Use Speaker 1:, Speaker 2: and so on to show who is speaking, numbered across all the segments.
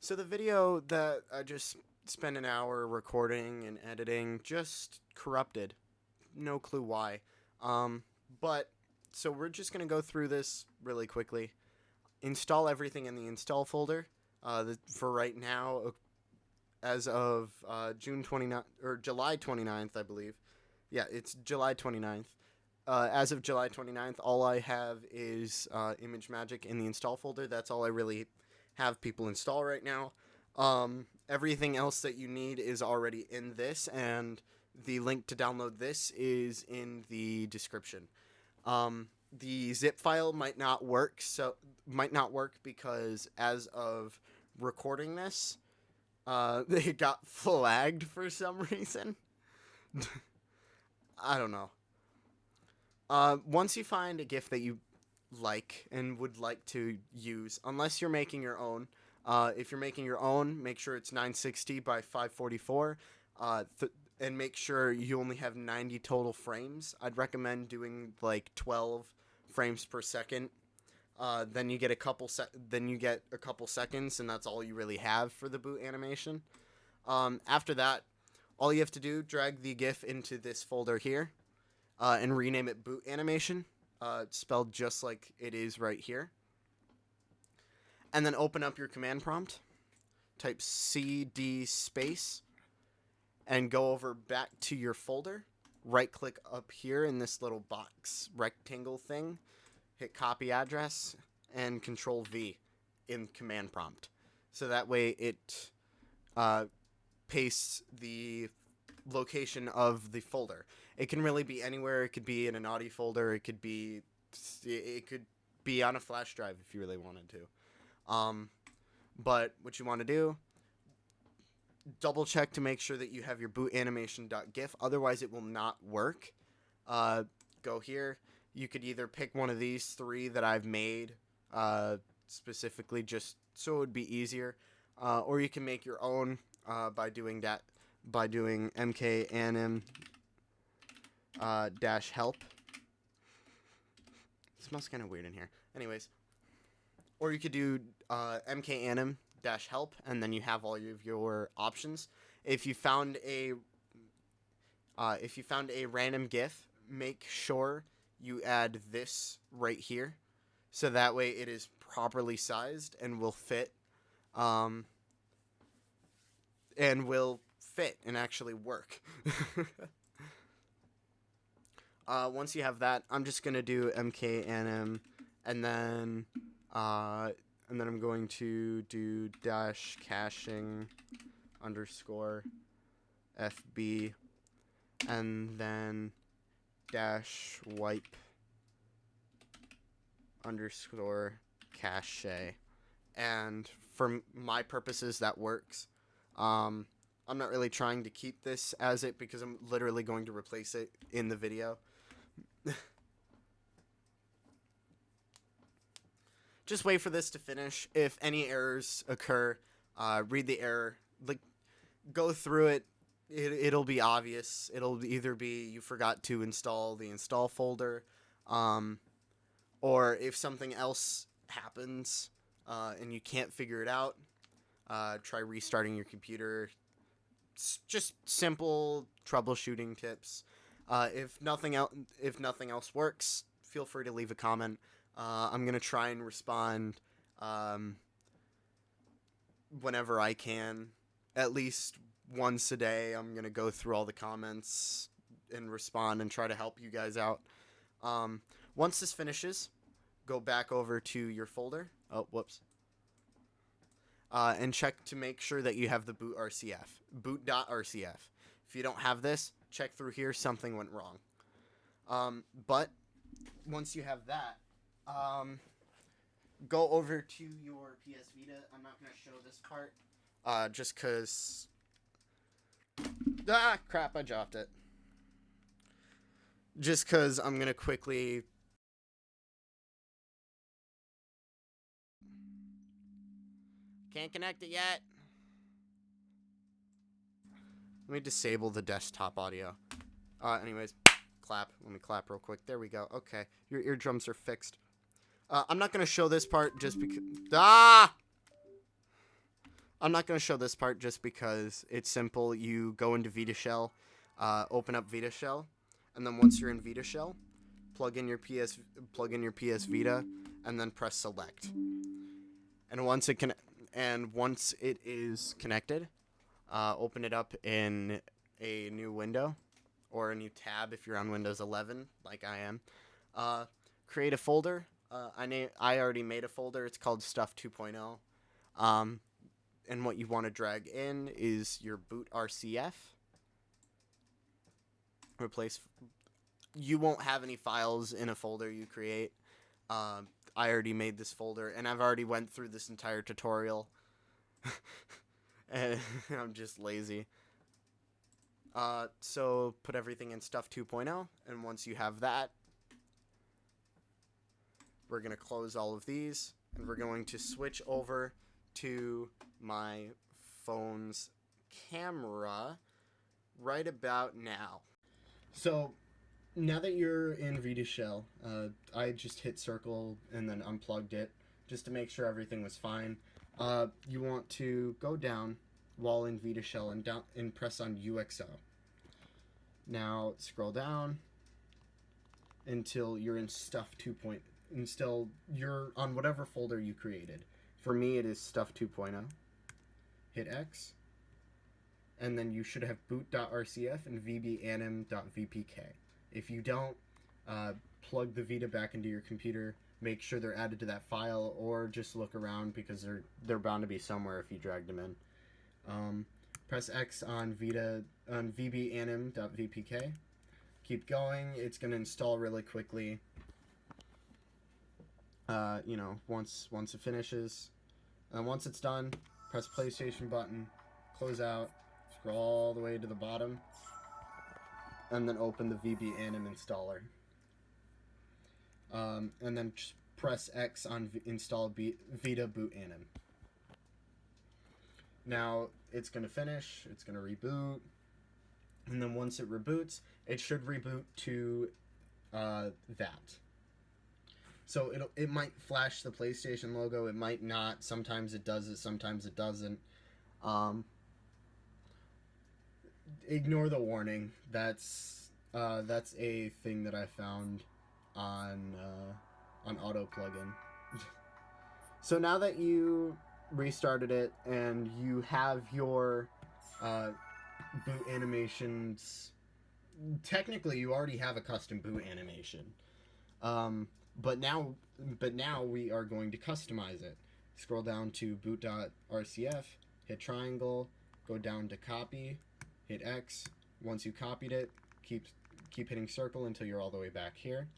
Speaker 1: So the video that I just spent an hour recording and editing just corrupted. No clue why. Um, but so we're just gonna go through this really quickly. Install everything in the install folder. For right now, as of June 29th or July 29th, I believe. Yeah, it's July 29th. As of July 29th, all I have is Image Magic in the install folder. That's all I really have people install right now. Everything else that you need is already in this, and the link to download this is in the description. The zip file might not work because as of recording this, it got flagged for some reason. I don't know. Once you find a GIF that you like and would like to use, unless you're making your own, if you're making your own, make sure it's 960 by 544, and make sure you only have 90 total frames. I'd recommend doing like 12 frames per second. Then you get a couple seconds, and that's all you really have for the boot animation. After that, all you have to do, drag the GIF into this folder here, and rename it boot animation, spelled just like it is right here. And then open up your command prompt, type cd space, and go over back to your folder. Right click up here in this little box rectangle thing, hit copy address, and control V in command prompt. So that way it pastes the location of the folder. It can really be anywhere. It could be in an Audi folder. It could be on a flash drive if you really wanted to. But what you want to do, double check to make sure that you have your boot animation.gif. Otherwise, it will not work. Go here. You could either pick one of these three that I've made specifically just so it would be easier, or you can make your own by doing mkanim dash help. It smells kind of weird in here. Anyways, or you could do mkanim dash help, and then you have all of your options. If you found a random GIF, make sure you add this right here, so that way it is properly sized and will fit, and actually work. Once you have that, I'm just gonna do mknm, and then I'm going to do dash caching underscore fb, and then dash wipe underscore cache. And for my purposes, that works. I'm not really trying to keep this as it because I'm literally going to replace it in the video. Just wait for this to finish. If any errors occur, read the error, go through it. It'll be obvious. It'll either be you forgot to install the install folder, or if something else happens and you can't figure it out, try restarting your computer. It's just simple troubleshooting tips. If nothing else works, feel free to leave a comment. I'm gonna try and respond whenever I can, at least once a day. I'm gonna go through all the comments and respond and try to help you guys out. Once this finishes, go back over to your folder. Oh, whoops. And check to make sure that you have the boot.rcf. If you don't have this, check through here. Something went wrong. But once you have that, go over to your PS Vita. I'm not going to show this part, just because... Ah, crap, I dropped it. Just because I'm going to quickly... Can't connect it yet. Let me disable the desktop audio. Anyways, clap. Let me clap real quick. There we go. Okay, your eardrums are fixed. I'm not going to show this part just because... Ah! I'm not going to show this part just because it's simple. You go into Vita Shell, open up Vita Shell, and then once you're in Vita Shell, plug in your PS Vita, and then press select. And once it is connected, open it up in a new window or a new tab if you're on Windows 11, like I am. Create a folder. I already made a folder. It's called Stuff 2.0. And what you want to drag in is your boot RCF. You won't have any files in a folder you create. I already made this folder, and I've already went through this entire tutorial. And I'm just lazy. So put everything in Stuff 2.0, and once you have that, we're going to close all of these, and we're going to switch over to my phone's camera right about now. So now that you're in Vita Shell, I just hit circle and then unplugged it just to make sure everything was fine. You want to go down while in Vita Shell and press on UXO. Now scroll down until you're in Stuff 2.0. Until you're on whatever folder you created. For me, it is Stuff 2.0. Hit X. And then you should have boot.rcf and vbanim.vpk. If you don't, plug the Vita back into your computer. Make sure they're added to that file, or just look around because they're bound to be somewhere if you dragged them in. Press X on vbanim.vpk. Keep going. It's going to install really quickly. Once it finishes. And once it's done, press PlayStation button, close out, scroll all the way to the bottom, and then open the vbanim installer. And then just press X on install Vita boot anim. Now it's going to finish, it's going to reboot, and then once it reboots, it should reboot to that. So it might flash the PlayStation logo, it might not. Sometimes it does it, sometimes it doesn't. Ignore the warning. That's a thing that I found on auto plugin. So now that you restarted it and you have your boot animations, technically you already have a custom boot animation. But now we are going to customize it. Scroll down to boot.rcf, hit triangle, go down to copy, hit X. Once you copied it, keep hitting circle until you're all the way back here.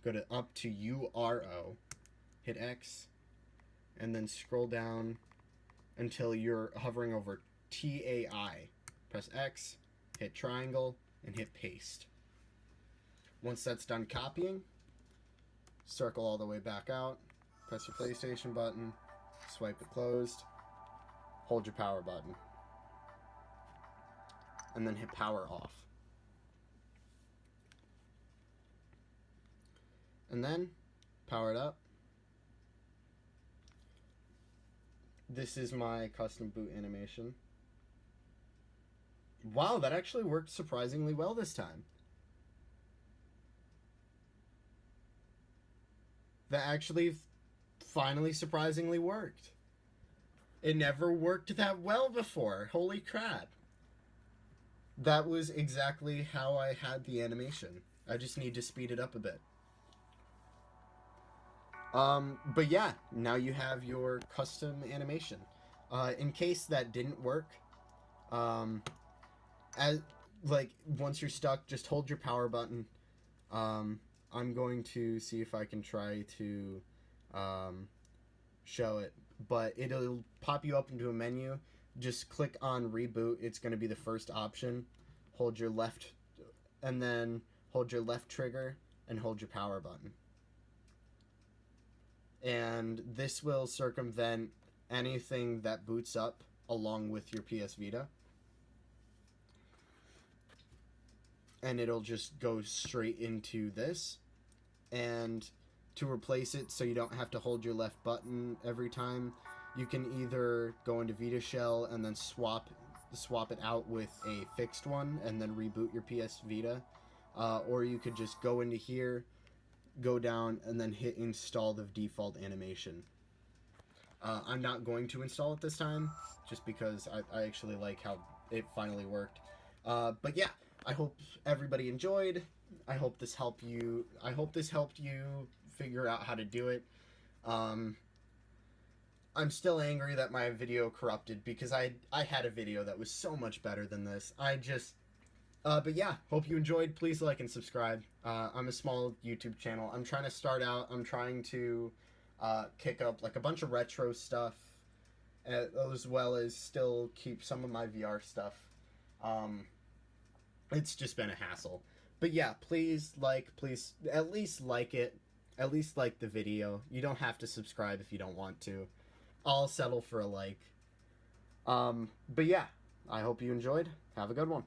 Speaker 1: Go to up to URO, hit X, and then scroll down until you're hovering over TAI. Press X, hit triangle, and hit paste. Once that's done copying, circle all the way back out, press your PlayStation button, swipe it closed, hold your power button, and then hit power off. And then power it up. This is my custom boot animation. Wow, that actually worked surprisingly well this time. That actually finally surprisingly worked. It never worked that well before. Holy crap. That was exactly how I had the animation. I just need to speed it up a bit. But yeah, now you have your custom animation. In case that didn't work, once you're stuck, just hold your power button. I'm going to see if I can try to show it, but it'll pop you up into a menu. Just click on reboot. It's going to be the first option. Hold your left, and then hold your left trigger and hold your power button. And this will circumvent anything that boots up along with your PS Vita. And it'll just go straight into this. And to replace it so you don't have to hold your left button every time, You can either go into Vita Shell and then swap it out with a fixed one and then reboot your PS Vita, or you could just go into here, go down, and then hit install the default animation. I'm not going to install it this time, just because I actually like how it finally worked. But yeah, I hope everybody enjoyed. I hope this helped you. I hope this helped you figure out how to do it. I'm still angry that my video corrupted because I had a video that was so much better than this. But yeah, hope you enjoyed. Please like and subscribe. I'm a small YouTube channel. I'm trying to start out. I'm trying to kick up like a bunch of retro stuff, as well as still keep some of my VR stuff. It's just been a hassle. But yeah, please at least like it. At least like the video. You don't have to subscribe if you don't want to. I'll settle for a like. But yeah, I hope you enjoyed. Have a good one.